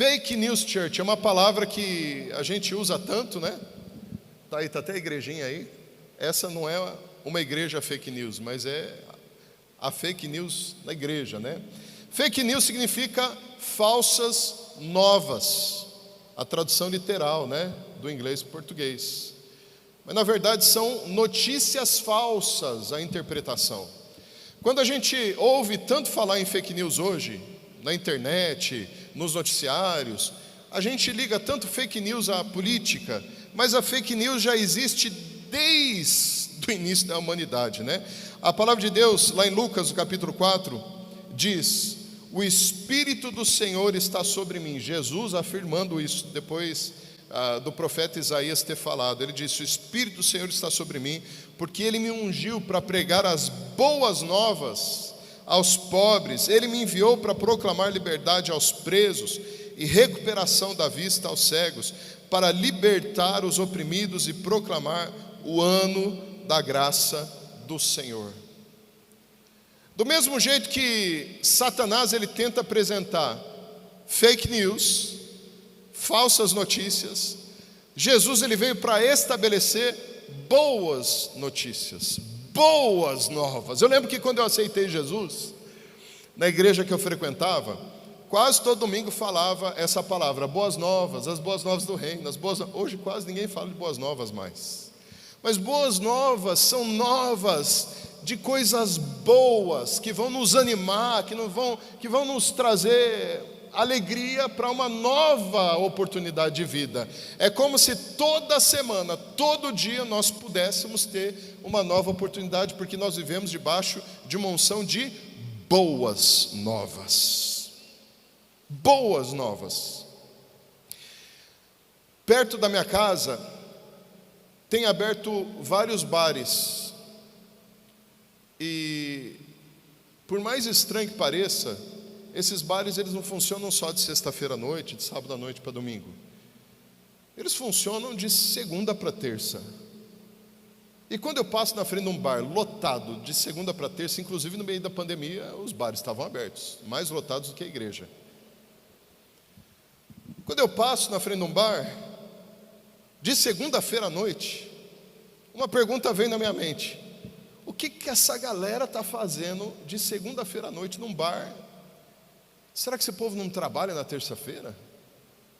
Fake News Church é uma palavra que a gente usa tanto, né? Tá aí, tá até a igrejinha aí. Essa não é uma igreja fake news, mas é a fake news na igreja, né? Fake news significa falsas novas, a tradução literal, né? Do inglês para o português. Mas na verdade são notícias falsas a interpretação. Quando a gente ouve tanto falar em fake news hoje, na internet, nos noticiários, a gente liga tanto fake news à política, mas a fake news já existe desde o início da humanidade, né? A palavra de Deus, lá em Lucas, no capítulo 4, diz: o Espírito do Senhor está sobre mim. Jesus afirmando isso, depois do profeta Isaías ter falado. Ele disse: o Espírito do Senhor está sobre mim, porque Ele me ungiu para pregar as boas novas aos pobres. Ele me enviou para proclamar liberdade aos presos e recuperação da vista aos cegos, para libertar os oprimidos e proclamar o ano da graça do Senhor. Do mesmo jeito que Satanás ele tenta apresentar fake news, falsas notícias, Jesus ele veio para estabelecer boas notícias, boas novas. Eu lembro que quando eu aceitei Jesus, na igreja que eu frequentava, quase todo domingo falava essa palavra, boas novas, as boas novas do reino, hoje quase ninguém fala de boas novas mais. Mas boas novas são novas de coisas boas, que vão nos animar, que vão nos trazer alegria para uma nova oportunidade de vida. É como se toda semana, todo dia nós pudéssemos ter uma nova oportunidade, porque nós vivemos debaixo de uma unção de boas novas. Boas novas. Perto da minha casa tem aberto vários bares, e por mais estranho que pareça, esses bares eles não funcionam só de sexta-feira à noite, de sábado à noite para domingo. Eles funcionam de segunda para terça. E quando eu passo na frente de um bar lotado de segunda para terça, inclusive no meio da pandemia, os bares estavam abertos, mais lotados do que a igreja. Quando eu passo na frente de um bar de segunda-feira à noite, uma pergunta vem na minha mente: o que essa galera está fazendo de segunda-feira à noite num bar? Será que esse povo não trabalha na terça-feira?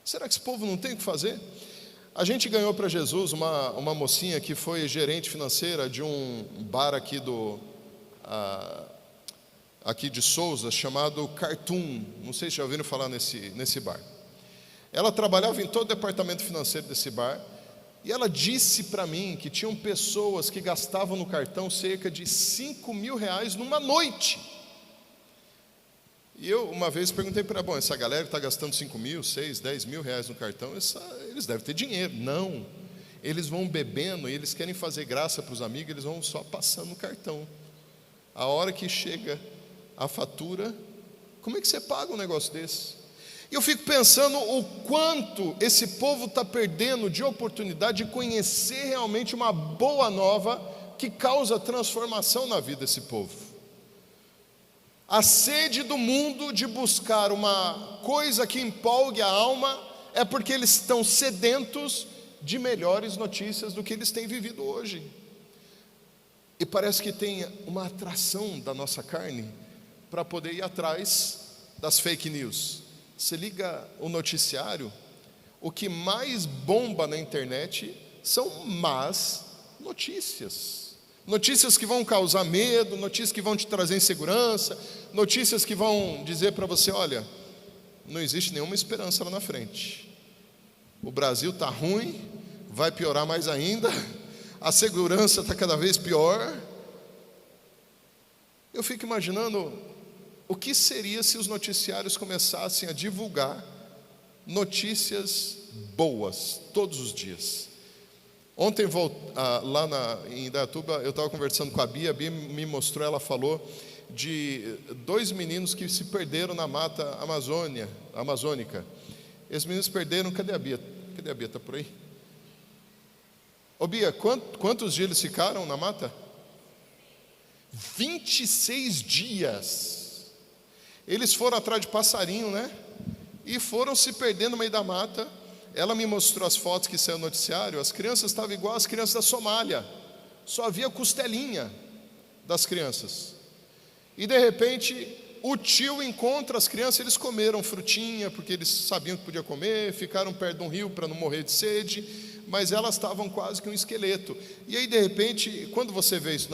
Será que esse povo não tem o que fazer? A gente ganhou para Jesus uma mocinha que foi gerente financeira de um bar aqui de Souza, chamado Cartoon. Não sei se já ouviram falar nesse bar. Ela trabalhava em todo o departamento financeiro desse bar, e ela disse para mim que tinham pessoas que gastavam no cartão cerca de R$5.000 numa noite. E eu uma vez perguntei para ela: bom, essa galera que está gastando 5 mil, 6, 10 mil reais no cartão, eles devem ter dinheiro. Não, eles vão bebendo e eles querem fazer graça para os amigos, eles vão só passando no cartão. A hora que chega a fatura, como é que você paga um negócio desse? E eu fico pensando o quanto esse povo está perdendo de oportunidade de conhecer realmente uma boa nova que causa transformação na vida desse povo. A sede do mundo de buscar uma coisa que empolgue a alma é porque eles estão sedentos de melhores notícias do que eles têm vivido hoje. E parece que tem uma atração da nossa carne para poder ir atrás das fake news. Você liga o noticiário, o que mais bomba na internet são más notícias. Notícias que vão causar medo, notícias que vão te trazer insegurança, notícias que vão dizer para você: olha, não existe nenhuma esperança lá na frente. O Brasil está ruim, vai piorar mais ainda, a segurança está cada vez pior. Eu fico imaginando o que seria se os noticiários começassem a divulgar notícias boas todos os dias. Ontem, lá em Indaiatuba, eu estava conversando com a Bia me mostrou, ela falou de 2 meninos que se perderam na mata amazônica. Esses meninos perderam, cadê a Bia? Cadê a Bia? Está por aí? Ô Bia, quantos dias eles ficaram na mata? 26 dias. Eles foram atrás de passarinho, né? e foram se perdendo no meio da mata. Ela me mostrou as fotos que saiu no noticiário. As crianças estavam igual as crianças da Somália, só havia costelinha das crianças. E de repente o tio encontra as crianças, eles comeram frutinha, porque eles sabiam que podia comer, ficaram perto de um rio para não morrer de sede, mas elas estavam quase que um esqueleto. E aí de repente, quando você vê isso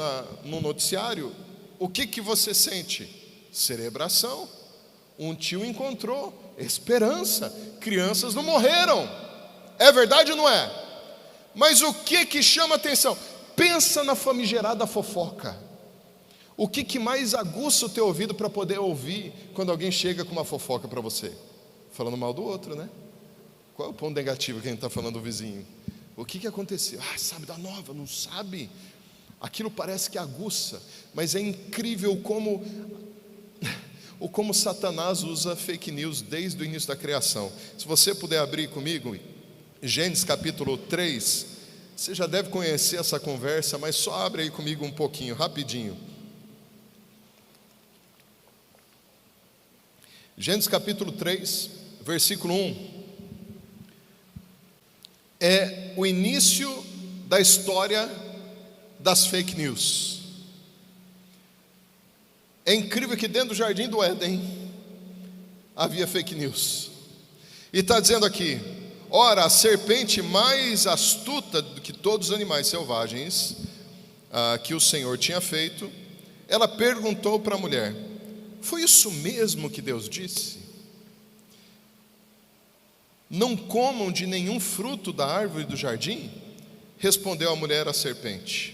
no noticiário, o que você sente? Cerebração. Um tio encontrou esperança, crianças não morreram. É verdade ou não é? Mas o que chama atenção? Pensa na famigerada fofoca. O que mais aguça o teu ouvido para poder ouvir quando alguém chega com uma fofoca para você? Falando mal do outro, né? Qual é o ponto negativo que a gente está falando do vizinho? O que aconteceu? Sabe da nova? Não sabe? Aquilo parece que aguça, mas é incrível como Satanás usa fake news desde o início da criação. Se você puder abrir comigo, Gênesis capítulo 3, você já deve conhecer essa conversa, mas só abre aí comigo um pouquinho, rapidinho. Gênesis capítulo 3, versículo 1, é o início da história das fake news. É incrível que dentro do jardim do Éden havia fake news. E está dizendo aqui: ora, a serpente mais astuta do que todos os animais selvagens que o Senhor tinha feito, ela perguntou para a mulher: foi isso mesmo que Deus disse? Não comam de nenhum fruto da árvore do jardim? Respondeu a mulher à serpente: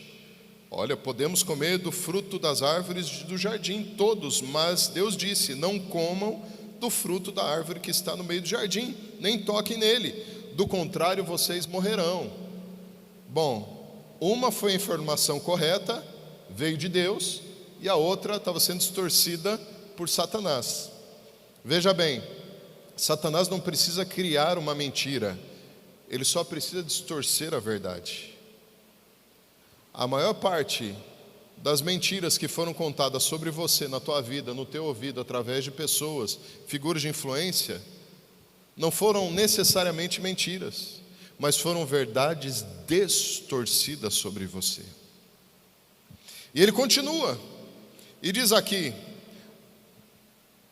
olha, podemos comer do fruto das árvores do jardim todos, mas Deus disse: não comam do fruto da árvore que está no meio do jardim, nem toquem nele, do contrário vocês morrerão. Bom, uma foi a informação correta, veio de Deus, e a outra estava sendo distorcida por Satanás. Veja bem, Satanás não precisa criar uma mentira, ele só precisa distorcer a verdade. A maior parte das mentiras que foram contadas sobre você, na tua vida, no teu ouvido, através de pessoas, figuras de influência, não foram necessariamente mentiras, mas foram verdades distorcidas sobre você. E ele continua, e diz aqui: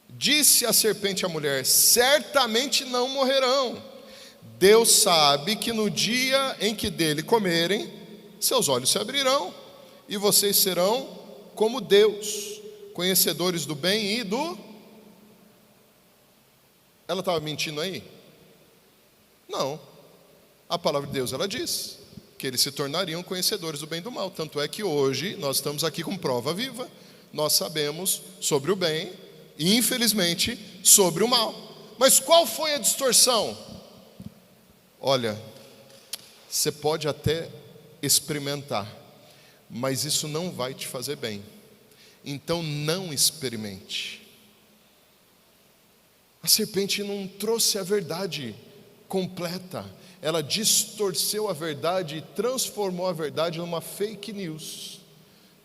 disse a serpente à mulher: certamente não morrerão. Deus sabe que no dia em que dele comerem, seus olhos se abrirão, e vocês serão como Deus, conhecedores do bem e do... Ela estava mentindo aí? Não. A palavra de Deus, ela diz que eles se tornariam conhecedores do bem e do mal. Tanto é que hoje nós estamos aqui com prova viva. Nós sabemos sobre o bem e, infelizmente, sobre o mal. Mas qual foi a distorção? Olha, você pode até experimentar, mas isso não vai te fazer bem. Então não experimente. A serpente não trouxe a verdade completa. Ela distorceu a verdade e transformou a verdade numa fake news,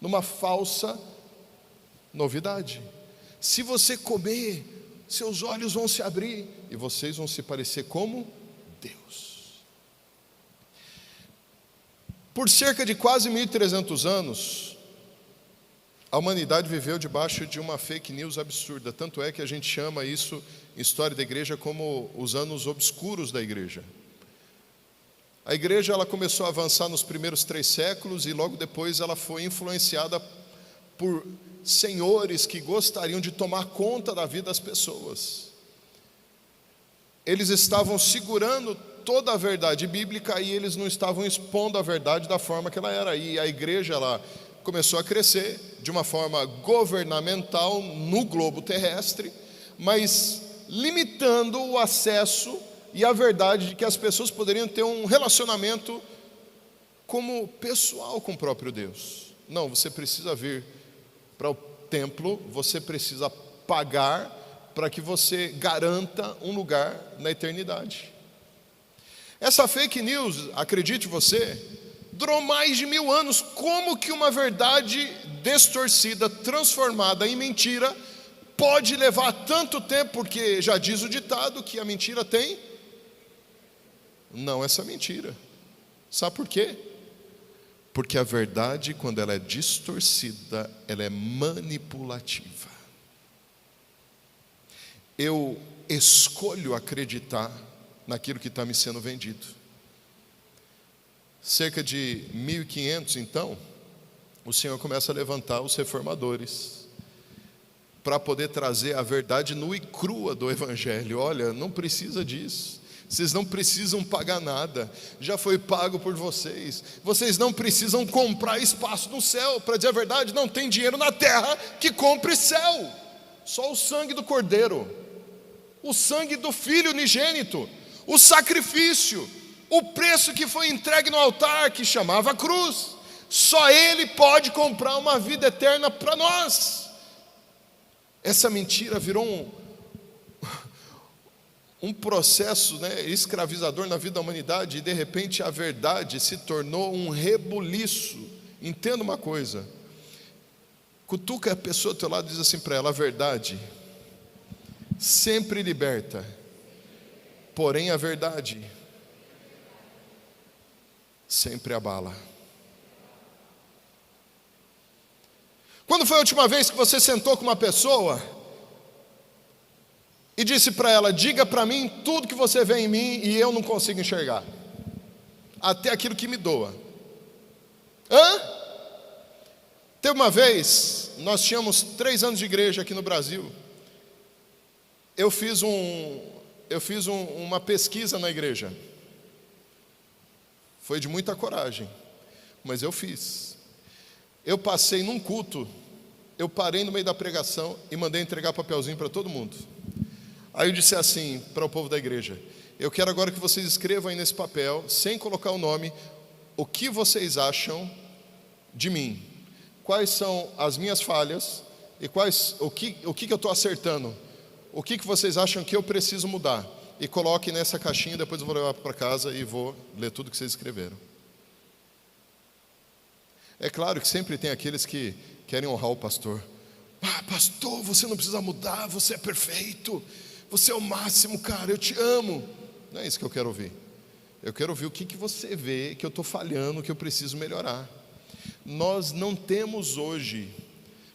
numa falsa novidade. Se você comer, seus olhos vão se abrir e vocês vão se parecer como Deus. Por cerca de quase 1.300 anos, a humanidade viveu debaixo de uma fake news absurda. Tanto é que a gente chama isso, em história da igreja, como os anos obscuros da igreja. A igreja ela começou a avançar nos primeiros 3 séculos e logo depois ela foi influenciada por senhores que gostariam de tomar conta da vida das pessoas. Eles estavam segurando toda a verdade bíblica e eles não estavam expondo a verdade da forma que ela era. E a igreja ela começou a crescer de uma forma governamental no globo terrestre, mas limitando o acesso e a verdade de que as pessoas poderiam ter um relacionamento como pessoal com o próprio Deus. Não, você precisa vir para o templo, você precisa pagar para que você garanta um lugar na eternidade. Essa fake news, acredite você, durou mais de 1000 anos. Como que uma verdade distorcida, transformada em mentira, pode levar tanto tempo, porque já diz o ditado que a mentira tem não essa mentira. Sabe por quê? Porque a verdade, quando ela é distorcida, ela é manipulativa. Eu escolho acreditar naquilo que está me sendo vendido. Cerca de 1500, então, o Senhor começa a levantar os reformadores para poder trazer a verdade nua e crua do Evangelho. Olha, não precisa disso. Vocês não precisam pagar nada, já foi pago por vocês. Vocês não precisam comprar espaço no céu. Para dizer a verdade, não tem dinheiro na terra que compre céu. Só o sangue do Cordeiro, o sangue do Filho unigênito, o sacrifício, o preço que foi entregue no altar, que chamava cruz. Só Ele pode comprar uma vida eterna para nós. Essa mentira virou um processo, escravizador na vida da humanidade, e de repente a verdade se tornou um rebuliço. Entenda uma coisa, cutuca a pessoa ao teu lado e diz assim para ela: a verdade sempre liberta, porém a verdade sempre abala. Quando foi a última vez que você sentou com uma pessoa e disse para ela: diga para mim tudo que você vê em mim e eu não consigo enxergar, até aquilo que me doa? Teve uma vez, nós tínhamos 3 anos de igreja aqui no Brasil. Eu fiz uma pesquisa na igreja. Foi de muita coragem, mas eu fiz. Eu passei num culto, eu parei no meio da pregação e mandei entregar papelzinho para todo mundo. Aí eu disse assim para o povo da igreja: eu quero agora que vocês escrevam aí nesse papel, sem colocar o nome, o que vocês acham de mim, quais são as minhas falhas e o que eu estou acertando, o que vocês acham que eu preciso mudar, e coloque nessa caixinha. Depois eu vou levar para casa e vou ler tudo que vocês escreveram. É claro que sempre tem aqueles que querem honrar o pastor. Pastor, você não precisa mudar, você é perfeito, você é o máximo, cara, eu te amo. Não é isso que eu quero ouvir. Eu quero ouvir o que você vê que eu estou falhando, que eu preciso melhorar. Nós não temos hoje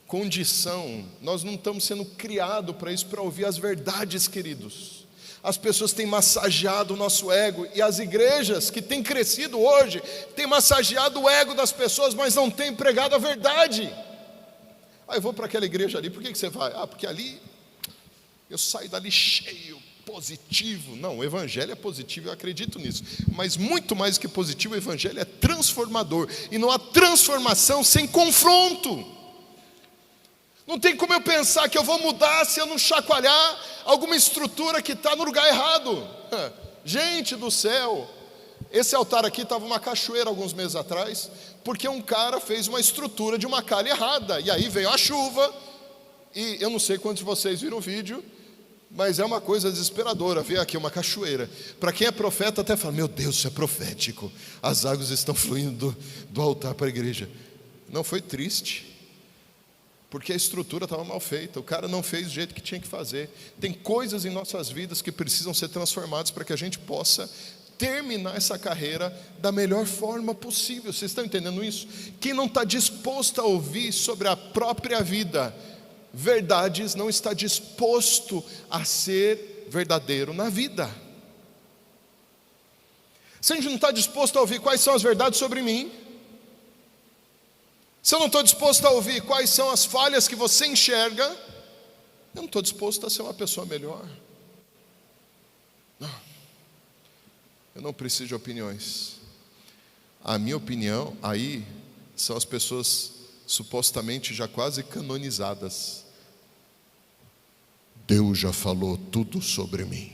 condição, nós não estamos sendo criados para isso, para ouvir as verdades, queridos. As pessoas têm massageado o nosso ego, e as igrejas que têm crescido hoje têm massageado o ego das pessoas, mas não têm pregado a verdade. Eu vou para aquela igreja ali. Por que você vai? Porque ali eu saio dali cheio, positivo. Não, o evangelho é positivo, eu acredito nisso, mas muito mais que positivo, o evangelho é transformador, e não há transformação sem confronto. Não tem como eu pensar que eu vou mudar se eu não chacoalhar alguma estrutura que está no lugar errado. Gente do céu, esse altar aqui estava uma cachoeira alguns meses atrás, porque um cara fez uma estrutura de uma calha errada, e aí veio a chuva, e eu não sei quantos de vocês viram o vídeo, mas é uma coisa desesperadora ver aqui uma cachoeira. Para quem é profeta até fala: meu Deus, isso é profético, as águas estão fluindo do altar para a igreja. Não, foi triste, porque a estrutura estava mal feita, o cara não fez do jeito que tinha que fazer. Tem coisas em nossas vidas que precisam ser transformadas para que a gente possa terminar essa carreira da melhor forma possível. Vocês estão entendendo isso? Quem não está disposto a ouvir sobre a própria vida verdades, não está disposto a ser verdadeiro na vida. Se a gente não está disposto a ouvir quais são as verdades sobre mim, se eu não estou disposto a ouvir quais são as falhas que você enxerga, eu não estou disposto a ser uma pessoa melhor. Não. Eu não preciso de opiniões. A minha opinião, aí, são as pessoas supostamente já quase canonizadas. Deus já falou tudo sobre mim.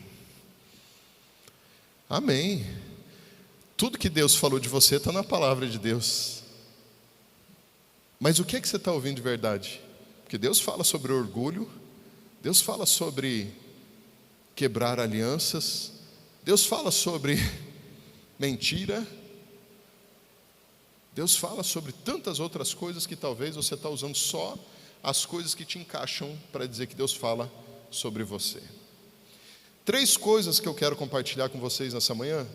Amém. Tudo que Deus falou de você está na palavra de Deus. Mas o que é que você está ouvindo de verdade? Porque Deus fala sobre orgulho, Deus fala sobre quebrar alianças, Deus fala sobre mentira, Deus fala sobre tantas outras coisas que talvez você está usando só as coisas que te encaixam para dizer que Deus fala sobre você. 3 coisas que eu quero compartilhar com vocês nessa manhã,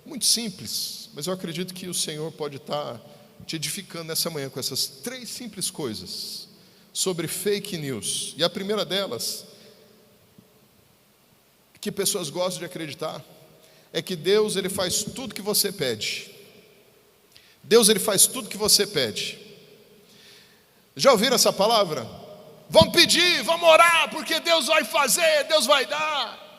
muito simples, mas eu acredito que o Senhor pode estar te edificando nessa manhã com essas 3 simples coisas sobre fake news. E a primeira delas, que pessoas gostam de acreditar, é que Deus, Ele faz tudo que você pede. Deus, Ele faz tudo que você pede. Já ouviram essa palavra? Vamos pedir, vamos orar, porque Deus vai fazer, Deus vai dar.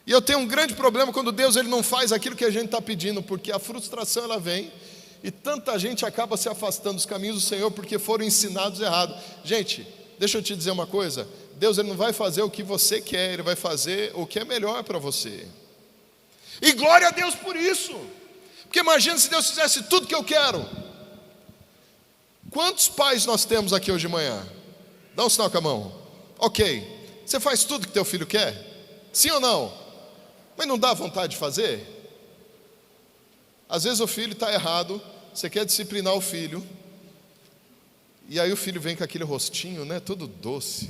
E eu tenho um grande problema quando Deus, Ele não faz aquilo que a gente está pedindo, porque a frustração, ela vem, e tanta gente acaba se afastando dos caminhos do Senhor, porque foram ensinados errado. Gente, deixa eu te dizer uma coisa, Deus, Ele não vai fazer o que você quer, Ele vai fazer o que é melhor para você. E glória a Deus por isso, porque imagina se Deus fizesse tudo que eu quero. Quantos pais nós temos aqui hoje de manhã? Dá um sinal com a mão. Ok, você faz tudo que teu filho quer? Sim ou não? Mas não dá vontade de fazer? Às vezes o filho está errado, você quer disciplinar o filho, e aí o filho vem com aquele rostinho, né, todo doce.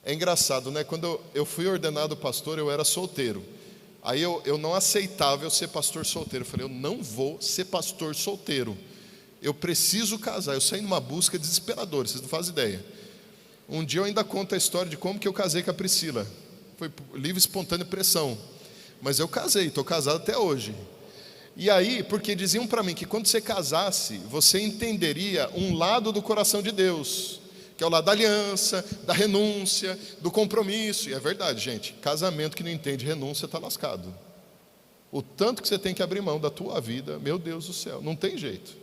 É engraçado, né? Quando eu fui ordenado pastor, eu era solteiro. Aí eu não aceitava eu ser pastor solteiro. Eu falei, eu não vou ser pastor solteiro. Eu preciso casar. Eu saí numa busca desesperadora, vocês não fazem ideia. Um dia eu ainda conto a história de como que eu casei com a Priscila. Foi livre, espontânea pressão. Mas eu casei, estou casado até hoje. E aí, porque diziam para mim que quando você casasse, você entenderia um lado do coração de Deus, que é o lado da aliança, da renúncia, do compromisso. E é verdade, gente, casamento que não entende renúncia está lascado. O tanto que você tem que abrir mão da tua vida, meu Deus do céu, não tem jeito.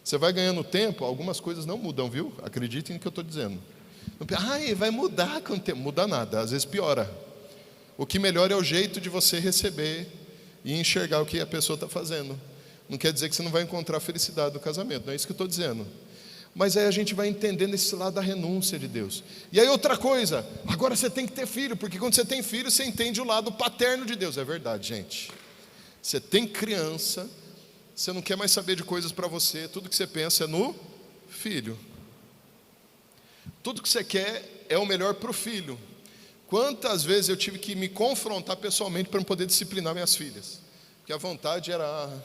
Você vai ganhando tempo, algumas coisas não mudam, viu? Acreditem no que eu estou dizendo. Ai, vai mudar com o tempo. Muda nada, às vezes piora. O que melhora é o jeito de você receber e enxergar o que a pessoa está fazendo. Não quer dizer que você não vai encontrar felicidade no casamento, não é isso que eu estou dizendo. Mas aí a gente vai entendendo esse lado da renúncia de Deus. E aí outra coisa, agora você tem que ter filho, porque quando você tem filho, você entende o lado paterno de Deus. É verdade, gente. Você tem criança, você não quer mais saber de coisas para você, tudo que você pensa é no filho. Tudo que você quer é o melhor para o filho. Quantas vezes eu tive que me confrontar pessoalmente para não poder disciplinar minhas filhas? Porque a vontade era,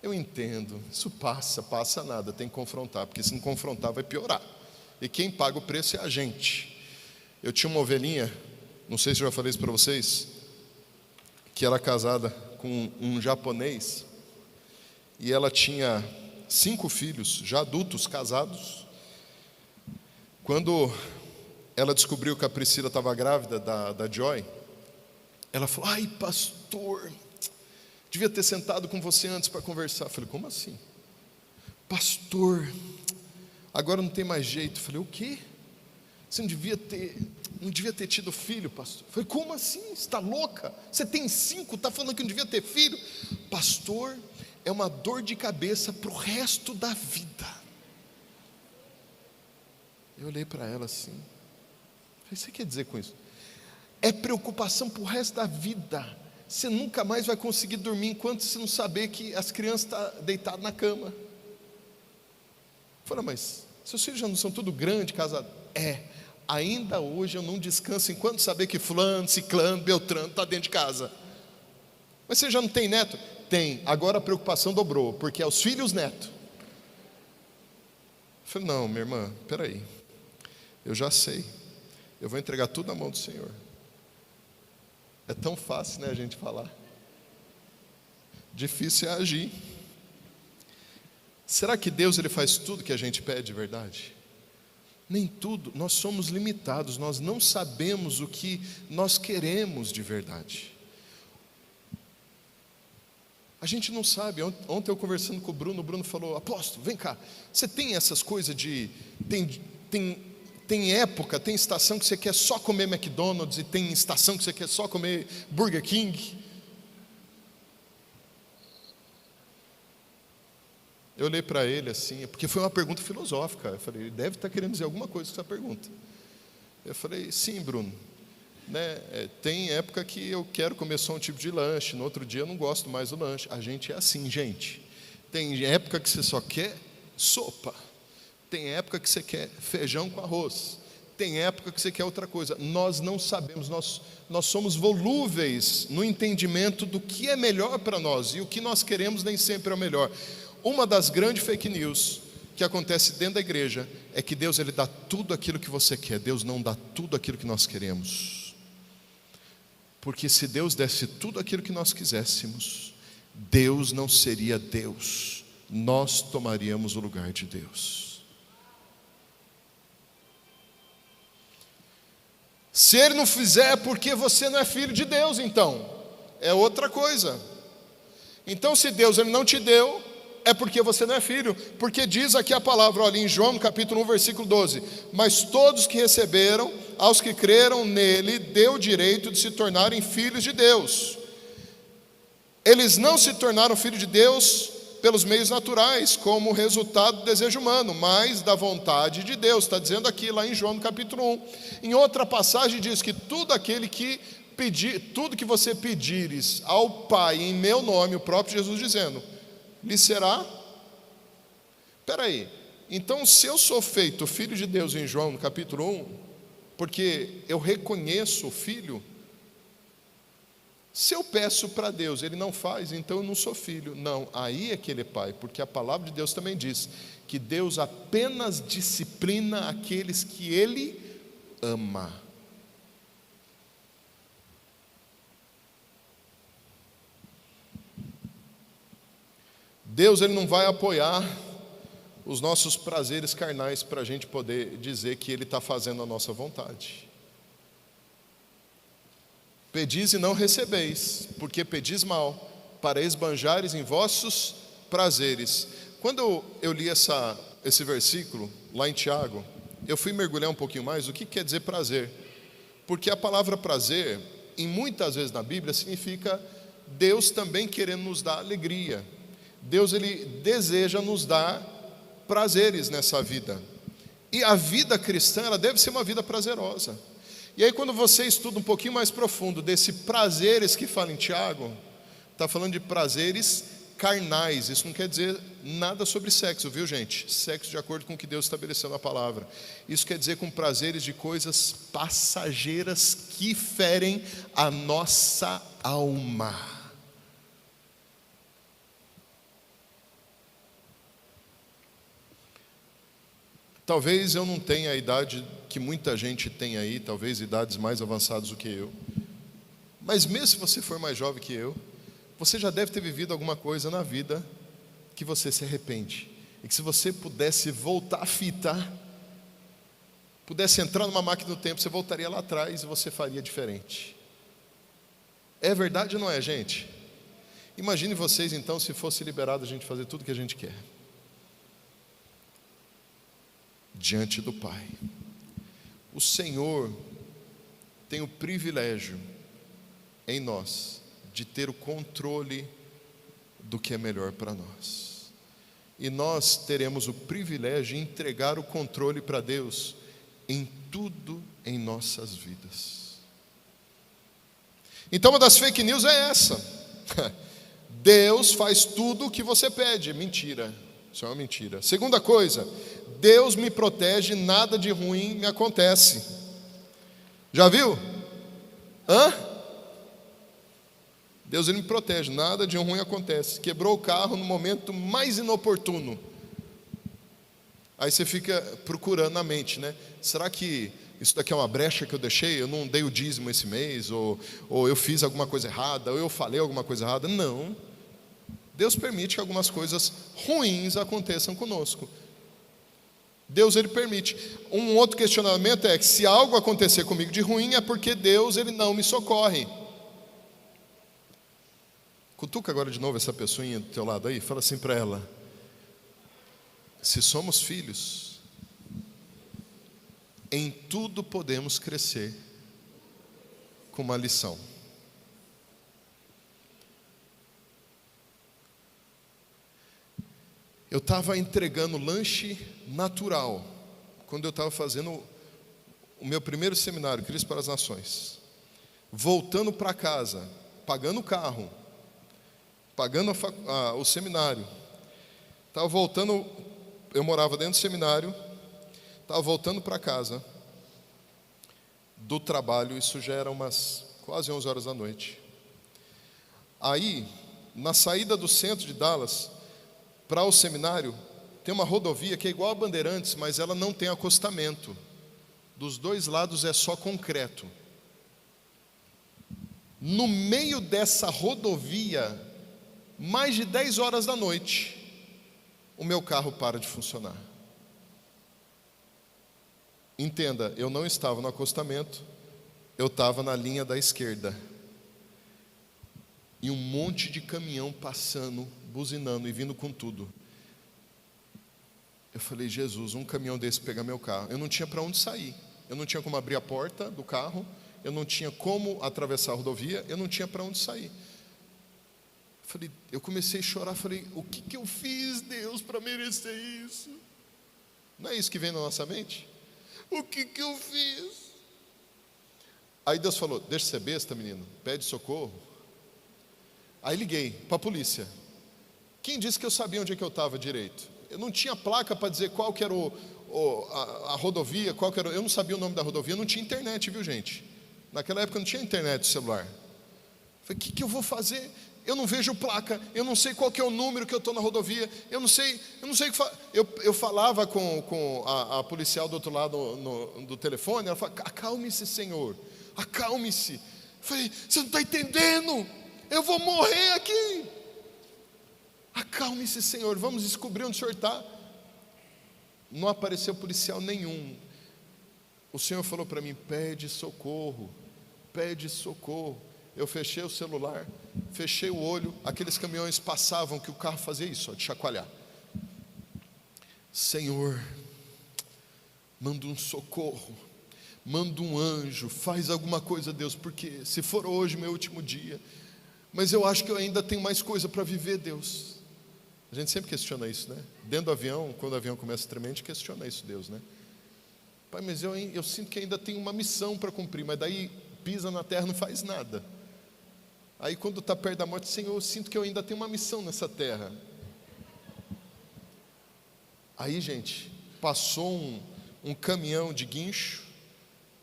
eu entendo, isso passa nada, tem que confrontar, porque se não confrontar vai piorar. E quem paga o preço é a gente. Eu tinha uma ovelhinha, não sei se eu já falei isso para vocês, que era casada com um japonês, e ela tinha 5 filhos, já adultos, casados. Quando ela descobriu que a Priscila estava grávida da Joy, ela falou, ai pastor, devia ter sentado com você antes para conversar. Eu falei, como assim? Pastor, agora não tem mais jeito. Eu falei, o quê? Você não devia ter tido filho, pastor. Eu falei, como assim? Você está louca? Você tem 5, está falando que não devia ter filho? Pastor, é uma dor de cabeça para o resto da vida. Eu olhei para ela assim, falei, o que você quer dizer com isso? É preocupação para o resto da vida. Você nunca mais vai conseguir dormir enquanto você não saber que as crianças estão deitadas na cama. Eu falei, mas seus filhos já não são tudo grande, casados? Ainda hoje eu não descanso enquanto saber que fulano, ciclano, beltrano está dentro de casa. Mas você já não tem neto? Tem, agora a preocupação dobrou, porque é os filhos neto. Eu falei, não, minha irmã, peraí, eu já sei, eu vou entregar tudo na mão do Senhor. É tão fácil, né, a gente falar. Difícil é agir. Será que Deus, Ele faz tudo que a gente pede de verdade? Nem tudo, nós somos limitados, nós não sabemos o que nós queremos de verdade. A gente não sabe. Ontem eu conversando com o Bruno falou, apóstolo, vem cá, você tem essas coisas de, tem época, tem estação que você quer só comer McDonald's e tem estação que você quer só comer Burger King? Eu olhei para ele assim, porque foi uma pergunta filosófica. Eu falei, ele deve estar querendo dizer alguma coisa com essa pergunta. Eu falei, sim, Bruno, né? Tem época que eu quero comer só um tipo de lanche, no outro dia eu não gosto mais do lanche. A gente é assim, gente. Tem época que você só quer sopa. Tem época que você quer feijão com arroz. Tem época que você quer outra coisa. Nós não sabemos, nós somos volúveis no entendimento do que é melhor para nós. E o que nós queremos nem sempre é o melhor. Uma das grandes fake news que acontece dentro da igreja é que Deus, Ele dá tudo aquilo que você quer. Deus não dá tudo aquilo que nós queremos. Porque se Deus desse tudo aquilo que nós quiséssemos, Deus não seria Deus. Nós tomaríamos o lugar de Deus. Se Ele não fizer, é porque você não é filho de Deus, então. É outra coisa. Então, se Deus Ele não te deu, é porque você não é filho. Porque diz aqui a palavra, olha, em João capítulo 1, versículo 12. Mas todos que receberam, aos que creram nele, deu o direito de se tornarem filhos de Deus. Eles não se tornaram filhos de Deus pelos meios naturais, como resultado do desejo humano, mas da vontade de Deus. Está dizendo aqui, lá em João, no capítulo 1. Em outra passagem diz que tudo aquele que pedir, tudo que você pedires ao Pai em meu nome, o próprio Jesus dizendo, lhe será. Espera aí, então se eu sou feito filho de Deus em João, no capítulo 1, porque eu reconheço o Filho, se eu peço para Deus, Ele não faz, então eu não sou filho. Não, aí é que Ele é Pai, porque a palavra de Deus também diz que Deus apenas disciplina aqueles que Ele ama. Deus, Ele não vai apoiar os nossos prazeres carnais para a gente poder dizer que Ele está fazendo a nossa vontade. Pedis e não recebeis, porque pedis mal, para esbanjares em vossos prazeres. Quando eu li esse versículo, lá em Tiago, eu fui mergulhar um pouquinho mais, o que quer dizer prazer? Porque a palavra prazer, em muitas vezes na Bíblia, significa Deus também querendo nos dar alegria. Deus, Ele deseja nos dar prazeres nessa vida. E a vida cristã, ela deve ser uma vida prazerosa. E aí quando você estuda um pouquinho mais profundo desse prazeres que fala em Tiago, está falando de prazeres carnais. Isso não quer dizer nada sobre sexo, viu gente? Sexo de acordo com o que Deus estabeleceu na palavra. Isso quer dizer com prazeres de coisas passageiras que ferem a nossa alma. Talvez eu não tenha a idade que muita gente tem aí, talvez idades mais avançadas do que eu. Mas mesmo se você for mais jovem que eu, você já deve ter vivido alguma coisa na vida que você se arrepende. E que se você pudesse voltar a fita, pudesse entrar numa máquina do tempo, você voltaria lá atrás e você faria diferente. É verdade ou não é, gente? Imagine vocês então se fosse liberado a gente fazer tudo o que a gente quer. Diante do Pai. O Senhor tem o privilégio em nós de ter o controle do que é melhor para nós. E nós teremos o privilégio de entregar o controle para Deus em tudo em nossas vidas. Então uma das fake news é essa. Deus faz tudo o que você pede. Mentira. Isso é uma mentira. Segunda coisa, Deus me protege, nada de ruim me acontece. Já viu? Deus, Ele me protege, nada de ruim acontece. Quebrou o carro no momento mais inoportuno. Aí você fica procurando na mente, né? Será que isso daqui é uma brecha que eu deixei? Eu não dei o dízimo esse mês? Ou eu fiz alguma coisa errada? Ou eu falei alguma coisa errada? Não. Deus permite que algumas coisas ruins aconteçam conosco. Deus, Ele permite. Um outro questionamento é que se algo acontecer comigo de ruim é porque Deus, Ele não me socorre. Cutuca agora de novo essa pessoinha do teu lado aí, fala assim para ela: se somos filhos, em tudo podemos crescer com uma lição. Eu estava entregando lanche natural quando eu estava fazendo o meu primeiro seminário, Cristo para as Nações. Voltando para casa, pagando o carro, pagando o seminário. Estava voltando, eu morava dentro do seminário, estava voltando para casa do trabalho, isso já era umas quase 11 horas da noite. Aí, na saída do centro de Dallas, para o seminário, tem uma rodovia que é igual a Bandeirantes, mas ela não tem acostamento. Dos dois lados é só concreto. No meio dessa rodovia, mais de 10 horas da noite, o meu carro para de funcionar. Entenda, eu não estava no acostamento, eu estava na linha da esquerda. E um monte de caminhão passando, buzinando e vindo com tudo. Eu falei, Jesus, um caminhão desse pegar meu carro. Eu não tinha para onde sair. Eu não tinha como abrir a porta do carro. Eu não tinha como atravessar a rodovia. Eu não tinha para onde sair. Eu comecei a chorar. Falei, o que eu fiz, Deus, para merecer isso? Não é isso que vem na nossa mente? O que eu fiz? Aí Deus falou, deixa de ser besta, menino. Pede socorro. Aí liguei para a polícia. Quem disse que eu sabia onde é que eu estava direito? Eu não tinha placa para dizer qual que era a rodovia, qual que era, eu não sabia o nome da rodovia, não tinha internet, viu, gente? Naquela época não tinha internet no celular. Falei, o que eu vou fazer? Eu não vejo placa, eu não sei qual que é o número que eu estou na rodovia, eu não sei o que fazer. Eu falava com a policial do outro lado do telefone, ela falava, acalme-se, senhor, acalme-se. Falei, você não está entendendo? Eu vou morrer aqui. Acalme-se, senhor, vamos descobrir onde o senhor está. Não apareceu policial nenhum. O senhor falou para mim, pede socorro, pede socorro. Eu fechei o celular, fechei o olho, aqueles caminhões passavam que o carro fazia isso, ó, de chacoalhar. Senhor, manda um socorro, manda um anjo, faz alguma coisa, Deus, porque se for hoje meu último dia, mas eu acho que eu ainda tenho mais coisa para viver, Deus. A gente sempre questiona isso, né? Dentro do avião, quando o avião começa a tremer, a gente questiona isso, Deus, né? Pai, mas eu sinto que ainda tenho uma missão para cumprir, mas daí pisa na terra e não faz nada. Aí quando está perto da morte, Senhor, eu sinto que eu ainda tenho uma missão nessa terra. Aí, gente, passou um caminhão de guincho,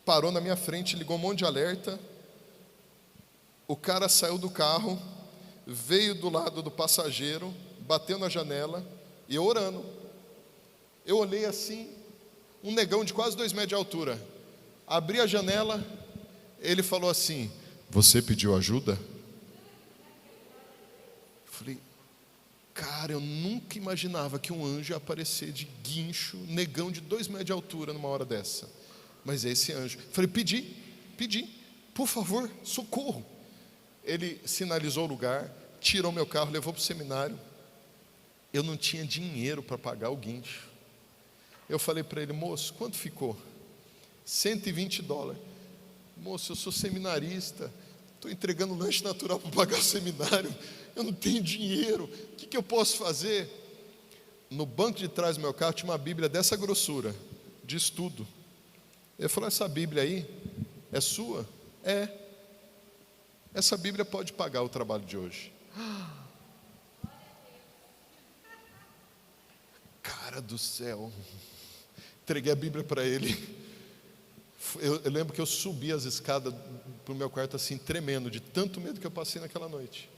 parou na minha frente, ligou um monte de alerta. O cara saiu do carro, veio do lado do passageiro, bateu na janela e eu orando. Eu olhei assim, um negão de quase 2 metros de altura. Abri a janela, ele falou assim, você pediu ajuda? Falei, cara, eu nunca imaginava que um anjo ia aparecer de guincho, negão de 2 metros de altura numa hora dessa. Mas é esse anjo. Falei, pedi, por favor, socorro. Ele sinalizou o lugar, tirou meu carro, levou para o seminário. Eu não tinha dinheiro para pagar o guincho. Eu falei para ele, moço, quanto ficou? $120. Moço, eu sou seminarista, estou entregando lanche natural para pagar o seminário, eu não tenho dinheiro, o que eu posso fazer? No banco de trás do meu carro tinha uma Bíblia dessa grossura, de estudo. Ele falou, essa Bíblia aí é sua? É. Essa Bíblia pode pagar o trabalho de hoje. Cara do céu. Entreguei a Bíblia para ele. Eu lembro que eu subi as escadas para o meu quarto assim, tremendo, de tanto medo que eu passei naquela noite.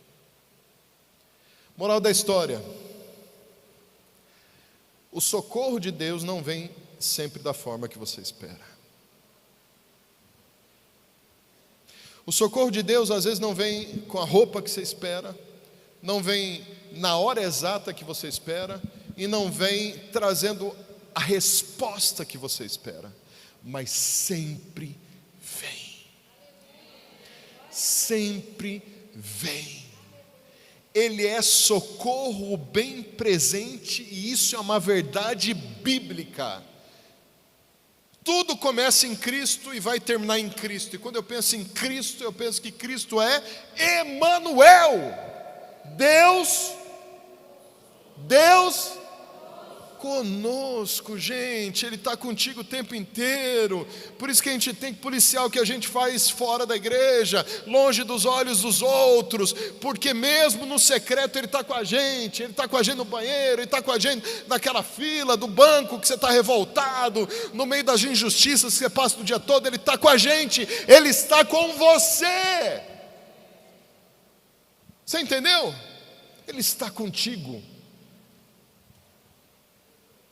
Moral da história. O socorro de Deus não vem sempre da forma que você espera. O socorro de Deus às vezes não vem com a roupa que você espera, não vem na hora exata que você espera, e não vem trazendo a resposta que você espera, mas sempre vem. Sempre vem. Ele é socorro bem presente, e isso é uma verdade bíblica. Tudo começa em Cristo e vai terminar em Cristo. E quando eu penso em Cristo, eu penso que Cristo é Emanuel. Deus conosco, gente. Ele está contigo o tempo inteiro. Por isso que a gente tem que policiar o que a gente faz fora da igreja, longe dos olhos dos outros, porque mesmo no secreto Ele está com a gente. Ele está com a gente no banheiro, Ele está com a gente naquela fila do banco que você está revoltado, no meio das injustiças que você passa o dia todo. Ele está com a gente, Ele está com você. Você entendeu? Ele está contigo.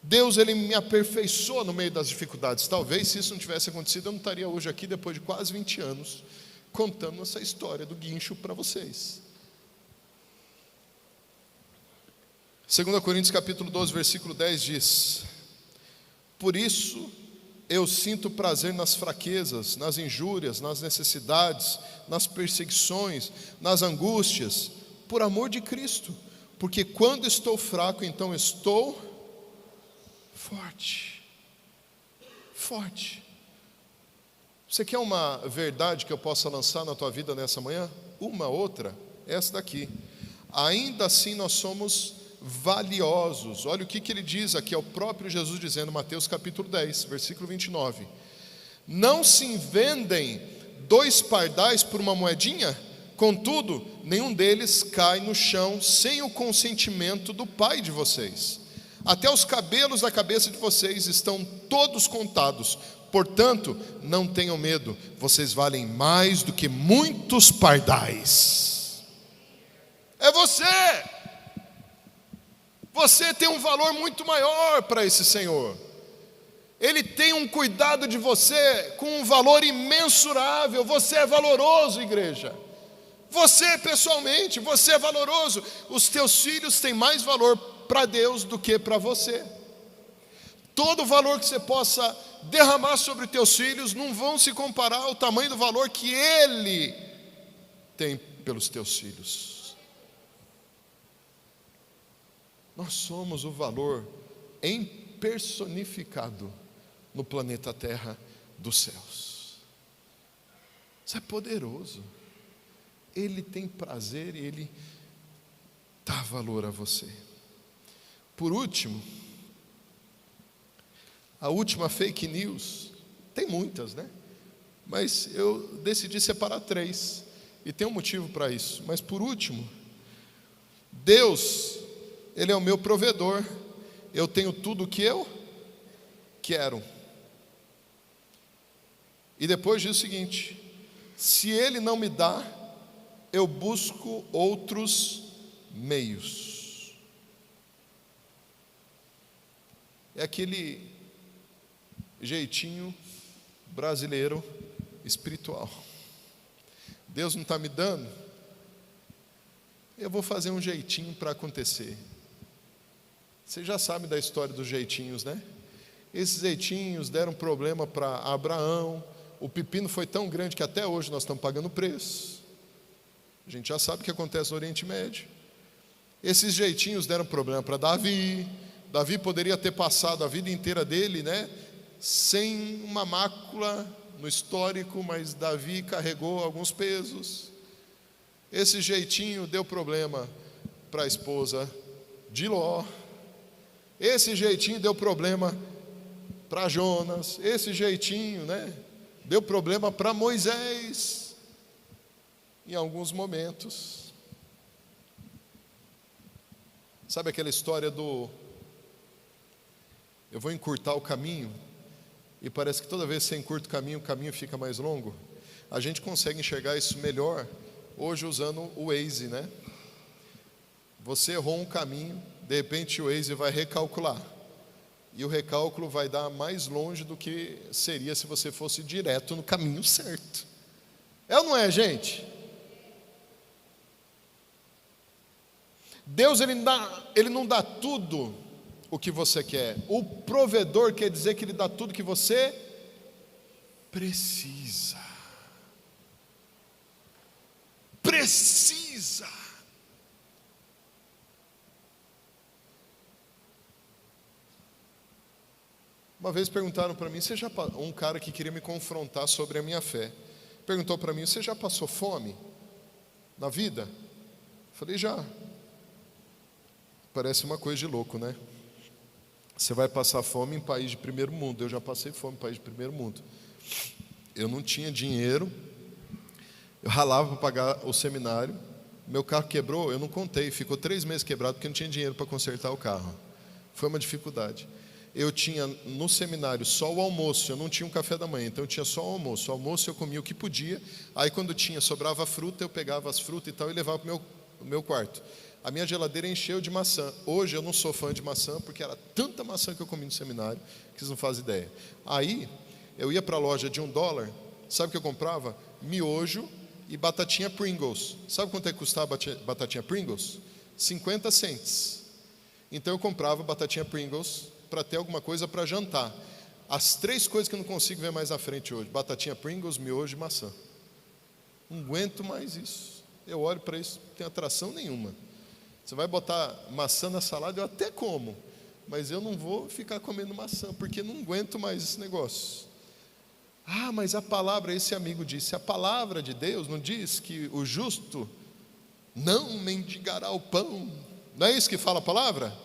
Deus, Ele me aperfeiçoa no meio das dificuldades. Talvez se isso não tivesse acontecido, eu não estaria hoje aqui, depois de quase 20 anos, contando essa história do guincho para vocês. 2 Coríntios capítulo 12, versículo 10 diz: por isso eu sinto prazer nas fraquezas, nas injúrias, nas necessidades, nas perseguições, nas angústias, por amor de Cristo, porque quando estou fraco, então estou forte. Forte. Você quer uma verdade que eu possa lançar na tua vida nessa manhã? Uma outra, essa daqui. Ainda assim nós somos valiosos. Olha o que ele diz aqui, é o próprio Jesus dizendo, Mateus capítulo 10, versículo 29. Não se vendem 2 pardais por uma moedinha? Contudo, nenhum deles cai no chão sem o consentimento do Pai de vocês. Até os cabelos da cabeça de vocês estão todos contados. Portanto, não tenham medo, vocês valem mais do que muitos pardais. É você! Você tem um valor muito maior para esse Senhor. Ele tem um cuidado de você com um valor imensurável. Você é valoroso, igreja. Você pessoalmente, você é valoroso. Os teus filhos têm mais valor para Deus do que para você. Todo o valor que você possa derramar sobre teus filhos não vão se comparar ao tamanho do valor que Ele tem pelos teus filhos. Nós somos o valor personificado no planeta Terra dos céus. Isso é poderoso. Ele tem prazer e Ele dá valor a você. Por último, a última fake news, tem muitas, né? Mas eu decidi separar 3, e tem um motivo para isso. Mas por último, Deus, Ele é o meu provedor, eu tenho tudo o que eu quero. E depois diz o seguinte: se Ele não me dá, eu busco outros meios. É aquele jeitinho brasileiro espiritual. Deus não está me dando, eu vou fazer um jeitinho para acontecer. Você já sabe da história dos jeitinhos, né? Esses jeitinhos deram problema para Abraão. O pepino foi tão grande que até hoje nós estamos pagando preço. A gente já sabe o que acontece no Oriente Médio. Esses jeitinhos deram problema para Davi. Davi poderia ter passado a vida inteira dele, né, sem uma mácula no histórico, mas Davi carregou alguns pesos. Esse jeitinho deu problema para a esposa de Ló. Esse jeitinho deu problema para Jonas. Esse jeitinho, né, deu problema para Moisés em alguns momentos. Sabe aquela história do eu vou encurtar o caminho, e parece que toda vez que você encurta o caminho fica mais longo? A gente consegue enxergar isso melhor hoje usando o Waze, né? Você errou um caminho, de repente o Waze vai recalcular, e o recálculo vai dar mais longe do que seria se você fosse direto no caminho certo. É ou não é, gente? Deus, Ele não dá tudo o que você quer. O provedor quer dizer que Ele dá tudo que você precisa. Precisa. Uma vez perguntaram para mim, um cara que queria me confrontar sobre a minha fé, perguntou para mim: você já passou fome na vida? Falei: já. Parece uma coisa de louco, né? Você vai passar fome em país de primeiro mundo. Eu já passei fome em país de primeiro mundo. Eu não tinha dinheiro, eu ralava para pagar o seminário. Meu carro quebrou, eu não contei, ficou 3 meses quebrado porque eu não tinha dinheiro para consertar o carro. Foi uma dificuldade. Eu tinha no seminário só o almoço, eu não tinha um café da manhã, então eu tinha só o almoço. O almoço eu comia o que podia, aí quando sobrava fruta, eu pegava as frutas e tal e levava para o meu quarto. A minha geladeira encheu de maçã. Hoje eu não sou fã de maçã, porque era tanta maçã que eu comi no seminário, que vocês não fazem ideia. Aí, eu ia para a loja de $1, sabe o que eu comprava? Miojo e batatinha Pringles. Sabe quanto é que custava a batatinha Pringles? 50 cents. Então eu comprava batatinha Pringles para ter alguma coisa para jantar. As 3 coisas que eu não consigo ver mais à frente hoje: batatinha Pringles, miojo e maçã. Não aguento mais isso. Eu olho para isso, não tem atração nenhuma. Você vai botar maçã na salada, eu até como, mas eu não vou ficar comendo maçã, porque não aguento mais esse negócio. Ah, mas a palavra, esse amigo disse, a palavra de Deus não diz que o justo não mendigará o pão? Não é isso que fala a palavra?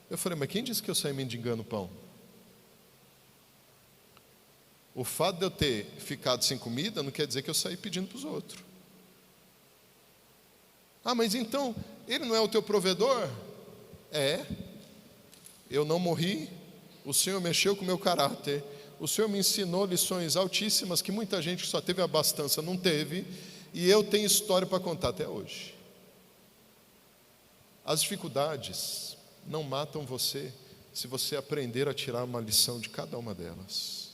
Eu falei, mas quem disse que eu saí mendigando o pão? O fato de eu ter ficado sem comida não quer dizer que eu saí pedindo para os outros. Ah, mas então, ele não é o teu provedor? É. Eu não morri, o Senhor mexeu com o meu caráter, o Senhor me ensinou lições altíssimas que muita gente que só teve abastança não teve, e eu tenho história para contar até hoje. As dificuldades não matam você se você aprender a tirar uma lição de cada uma delas.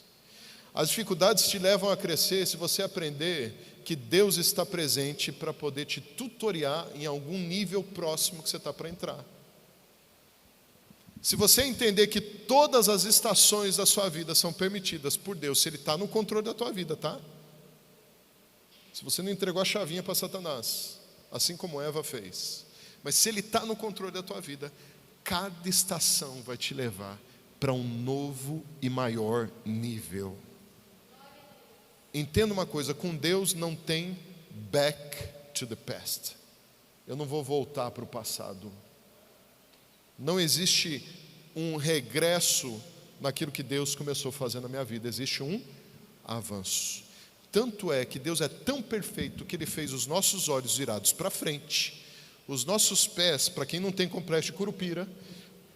As dificuldades te levam a crescer se você aprender que Deus está presente para poder te tutoriar em algum nível próximo que você está para entrar. Se você entender que todas as estações da sua vida são permitidas por Deus, se Ele está no controle da tua vida, tá? Se você não entregou a chavinha para Satanás, assim como Eva fez, mas se Ele está no controle da tua vida, cada estação vai te levar para um novo e maior nível. Entenda uma coisa, com Deus não tem back to the past. Eu não vou voltar para o passado. Não existe um regresso naquilo que Deus começou a fazer na minha vida. Existe um avanço. Tanto é que Deus é tão perfeito que Ele fez os nossos olhos virados para frente, os nossos pés, para quem não tem complexo de curupira,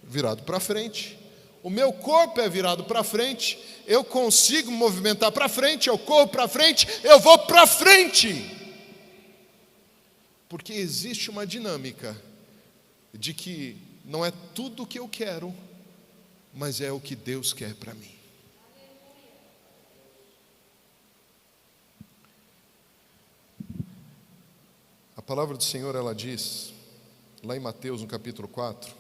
virado para frente. O meu corpo é virado para frente, eu consigo movimentar para frente, eu corro para frente, eu vou para frente. Porque existe uma dinâmica de que não é tudo o que eu quero, mas é o que Deus quer para mim. A palavra do Senhor, ela diz, lá em Mateus, no capítulo 4,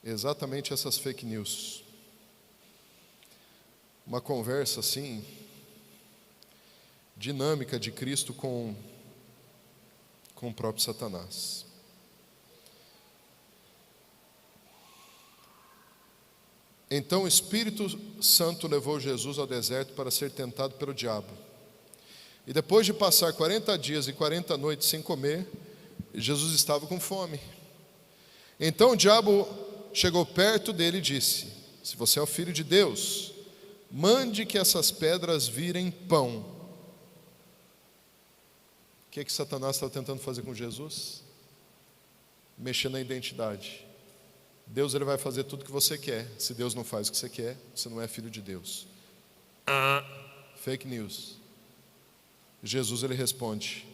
exatamente essas fake news. Uma conversa assim, dinâmica de Cristo com o próprio Satanás. Então o Espírito Santo levou Jesus ao deserto para ser tentado pelo diabo. E depois de passar 40 dias e 40 noites sem comer, Jesus estava com fome. Então o diabo chegou perto dele e disse: se você é o Filho de Deus, mande que essas pedras virem pão. O que Satanás estava tentando fazer com Jesus? Mexer na identidade. Deus, ele vai fazer tudo o que você quer. Se Deus não faz o que você quer, você não é filho de Deus. Fake news. Jesus, ele responde: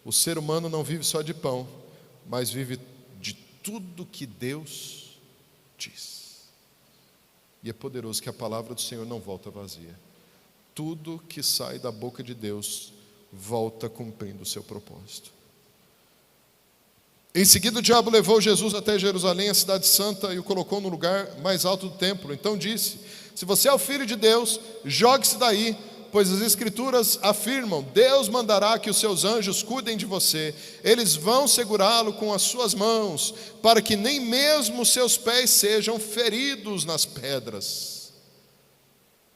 o ser humano não vive só de pão, mas vive de tudo que Deus diz. E é poderoso que a palavra do Senhor não volta vazia. Tudo que sai da boca de Deus volta cumprindo o seu propósito. Em seguida o diabo levou Jesus até Jerusalém, a cidade santa, e o colocou no lugar mais alto do templo. Então disse: se você é o Filho de Deus, jogue-se daí, pois as Escrituras afirmam: Deus mandará que os seus anjos cuidem de você, eles vão segurá-lo com as suas mãos, para que nem mesmo os seus pés sejam feridos nas pedras.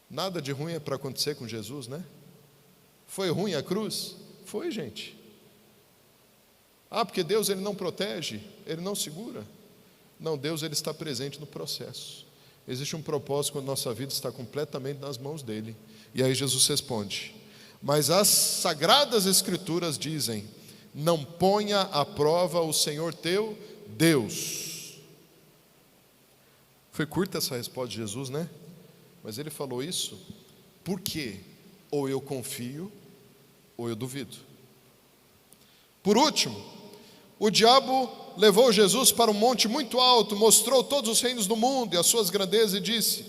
Nada de ruim é para acontecer com Jesus, né? Foi ruim a cruz? Foi, gente. Ah, porque Deus, ele não protege, ele não segura. Não, Deus ele está presente no processo. Existe um propósito quando nossa vida está completamente nas mãos dele. E aí Jesus responde: mas as sagradas escrituras dizem: não ponha à prova o Senhor teu Deus. Foi curta essa resposta de Jesus, né? Mas ele falou isso porque ou eu confio ou eu duvido. Por último, o diabo levou Jesus para um monte muito alto, mostrou todos os reinos do mundo e as suas grandezas e disse: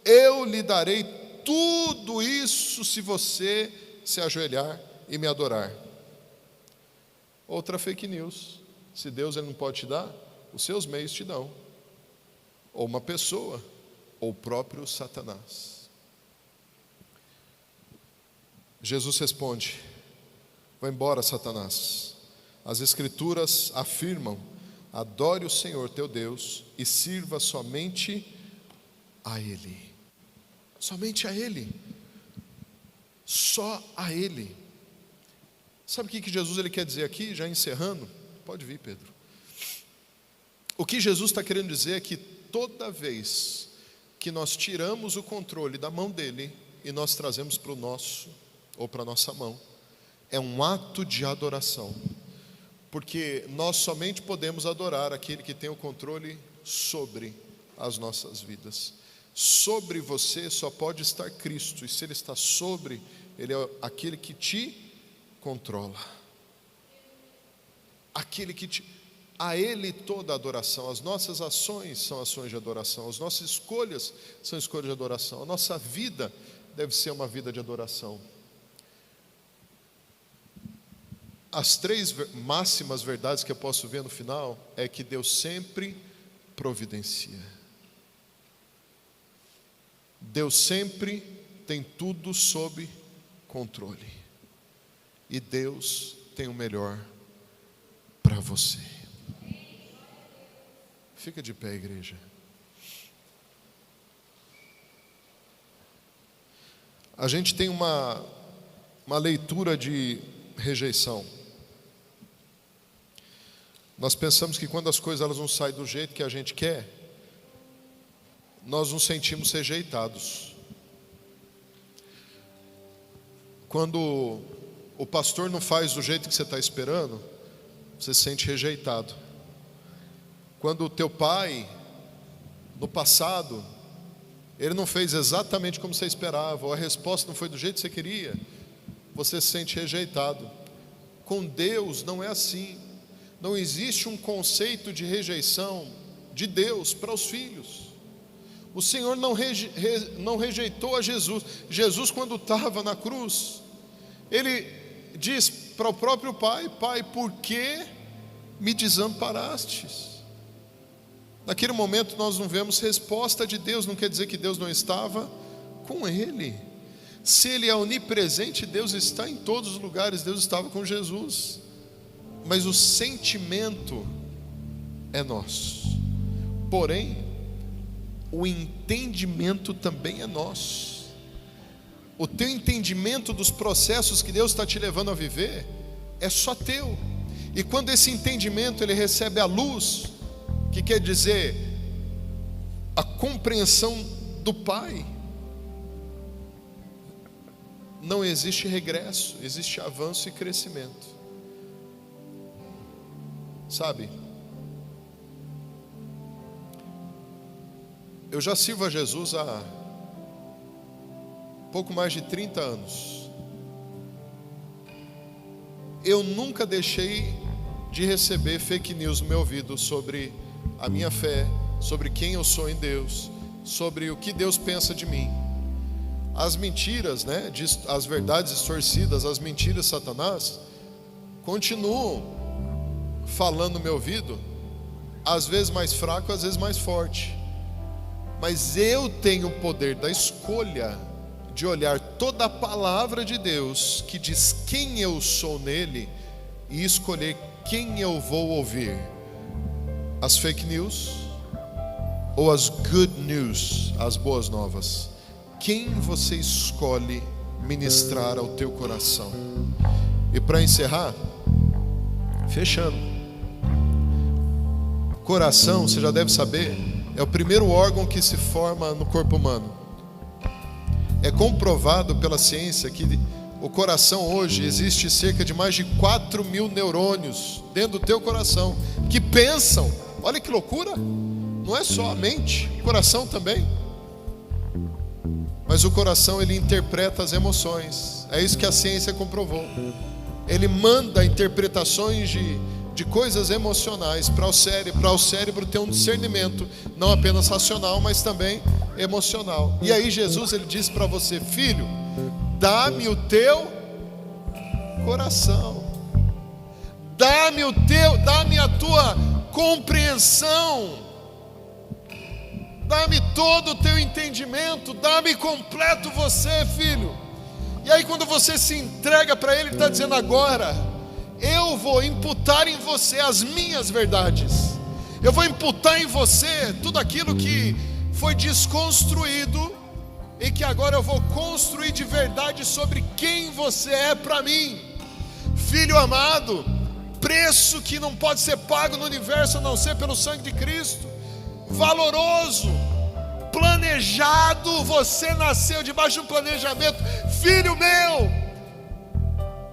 eu lhe darei tudo isso se você se ajoelhar e me adorar. Outra fake news: se Deus ele não pode te dar, os seus meios te dão, ou uma pessoa, ou o próprio Satanás. Jesus responde: vai embora, Satanás. As escrituras afirmam: adore o Senhor teu Deus e sirva somente a Ele. Somente a Ele. Só a Ele. Sabe o que Jesus ele quer dizer aqui, já encerrando? Pode vir, Pedro. O que Jesus está querendo dizer é que toda vez que nós tiramos o controle da mão dele e nós trazemos para o nosso, ou para a nossa mão, é um ato de adoração. Porque nós somente podemos adorar aquele que tem o controle sobre as nossas vidas. Sobre você só pode estar Cristo, e se Ele está sobre, Ele é aquele que te controla. Aquele que te... A Ele toda a adoração. As nossas ações são ações de adoração, as nossas escolhas são escolhas de adoração, a nossa vida deve ser uma vida de adoração. As três máximas verdades que eu posso ver no final é que Deus sempre providencia. Deus sempre tem tudo sob controle. E Deus tem o melhor para você. Fica de pé, igreja. A gente tem uma leitura de rejeição. Nós pensamos que quando as coisas elas não saem do jeito que a gente quer, nós nos sentimos rejeitados. Quando o pastor não faz do jeito que você está esperando, você se sente rejeitado. Quando o teu pai, no passado, ele não fez exatamente como você esperava, ou a resposta não foi do jeito que você queria, você se sente rejeitado. Com Deus não é assim. Não existe um conceito de rejeição de Deus para os filhos. O Senhor não rejeitou a Jesus. Jesus, quando estava na cruz, Ele diz para o próprio Pai: Pai, por que me desamparastes? Naquele momento nós não vemos resposta de Deus. Não quer dizer que Deus não estava com ele. Se Ele é onipresente, Deus está em todos os lugares. Deus estava com Jesus. Mas o sentimento é nosso. Porém, o entendimento também é nosso. O teu entendimento dos processos que Deus está te levando a viver é só teu. E quando esse entendimento ele recebe a luz, que quer dizer a compreensão do Pai, não existe regresso, existe avanço e crescimento. Sabe, eu já sirvo a Jesus há pouco mais de 30 anos. Eu nunca deixei de receber fake news no meu ouvido sobre a minha fé, sobre quem eu sou em Deus, sobre o que Deus pensa de mim. As mentiras, né, as verdades distorcidas, as mentiras de Satanás continuam falando no meu ouvido, às vezes mais fraco, às vezes mais forte. Mas eu tenho o poder da escolha de olhar toda a palavra de Deus que diz quem eu sou nele e escolher quem eu vou ouvir: as fake news ou as good news, as boas novas. Quem você escolhe ministrar ao teu coração? E para encerrar, fechando, coração, você já deve saber, é o primeiro órgão que se forma no corpo humano. É comprovado pela ciência que o coração hoje, existe cerca de mais de 4.000 neurônios dentro do teu coração, que pensam. Olha que loucura, não é só a mente, o coração também. Mas o coração, ele interpreta as emoções, é isso que a ciência comprovou. Ele manda interpretações de coisas emocionais para o cérebro ter um discernimento, não apenas racional, mas também emocional. E aí Jesus, ele diz para você: filho, dá-me o teu coração, dá-me a tua compreensão, dá-me todo o teu entendimento, dá-me completo você, filho. E aí quando você se entrega para Ele, Ele está dizendo: agora eu vou imputar em você as minhas verdades, eu vou imputar em você tudo aquilo que foi desconstruído, e que agora eu vou construir de verdade sobre quem você é para mim. Filho amado, preço que não pode ser pago no universo a não ser pelo sangue de Cristo, valoroso, planejado, você nasceu debaixo de um planejamento. Filho meu,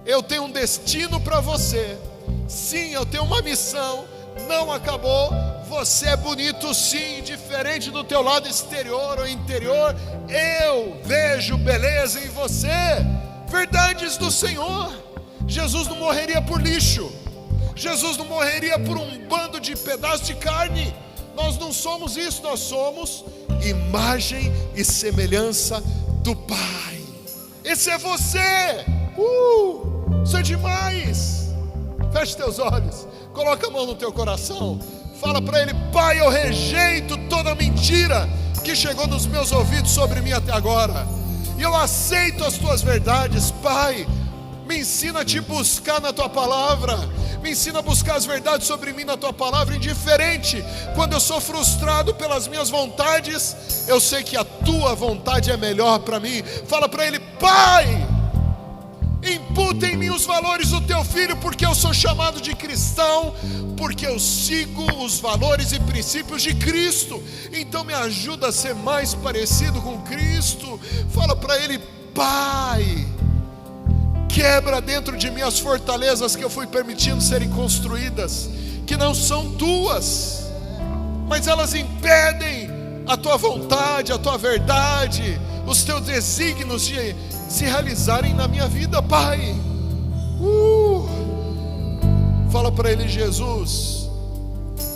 eu tenho um destino para você, sim, eu tenho uma missão, não acabou. Você é bonito sim, diferente do teu lado exterior ou interior, eu vejo beleza em você. Verdades do Senhor. Jesus não morreria por lixo, Jesus não morreria por um bando de pedaços de carne. Nós não somos isso, nós somos imagem e semelhança do Pai. Esse é você. Isso é demais. Feche teus olhos, coloca a mão no teu coração, fala para Ele: Pai, eu rejeito toda mentira que chegou nos meus ouvidos sobre mim até agora, e eu aceito as tuas verdades. Pai, me ensina a te buscar na tua palavra, me ensina a buscar as verdades sobre mim na tua palavra. Indiferente quando eu sou frustrado pelas minhas vontades, eu sei que a tua vontade é melhor para mim. Fala para Ele: Pai, imputa em mim os valores do teu filho, porque eu sou chamado de cristão, porque eu sigo os valores e princípios de Cristo. Então me ajuda a ser mais parecido com Cristo. Fala para Ele: Pai, quebra dentro de mim as fortalezas que eu fui permitindo serem construídas, que não são tuas, mas elas impedem a tua vontade, a tua verdade, os teus desígnios de se realizarem na minha vida. Pai, fala para Ele: Jesus,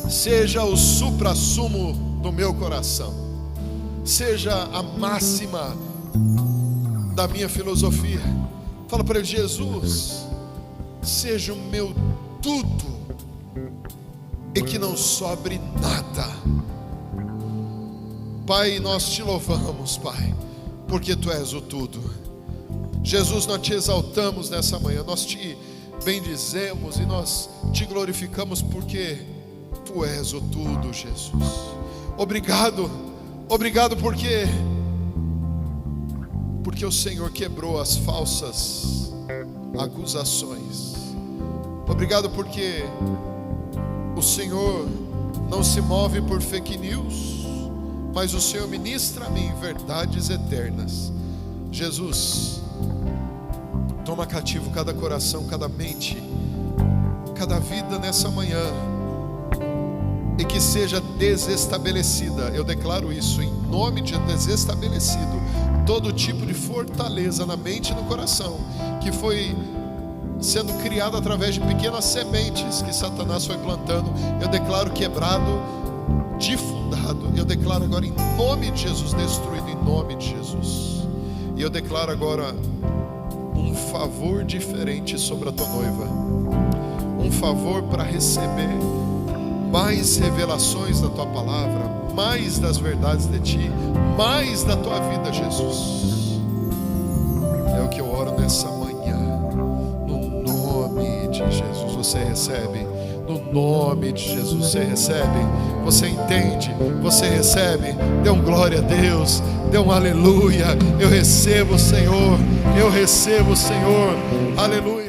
seja o suprassumo do meu coração, seja a máxima da minha filosofia. Fala para Ele: Jesus, seja o meu tudo, e que não sobre nada. Pai, nós te louvamos, Pai, porque Tu és o tudo. Jesus, nós te exaltamos nessa manhã, nós te bendizemos e nós te glorificamos, porque Tu és o tudo, Jesus. Obrigado, obrigado porque o Senhor quebrou as falsas acusações. Obrigado porque o Senhor não se move por fake news, mas o Senhor ministra a mim verdades eternas. Jesus, toma cativo cada coração, cada mente, cada vida nessa manhã, e que seja desestabelecida. Eu declaro isso em nome de desestabelecido todo tipo de fortaleza na mente e no coração, que foi sendo criado através de pequenas sementes que Satanás foi plantando. Eu declaro quebrado, difundado. Eu declaro agora em nome de Jesus, destruído em nome de Jesus. E eu declaro agora um favor diferente sobre a tua noiva, um favor para receber mais revelações da tua palavra, mais das verdades de ti, mais da tua vida, Jesus. É o que eu oro nessa manhã, no nome de Jesus. Você recebe, no nome de Jesus. Você recebe, você entende, você recebe. Dê um glória a Deus, dê um aleluia. Eu recebo, Senhor, eu recebo, Senhor, aleluia.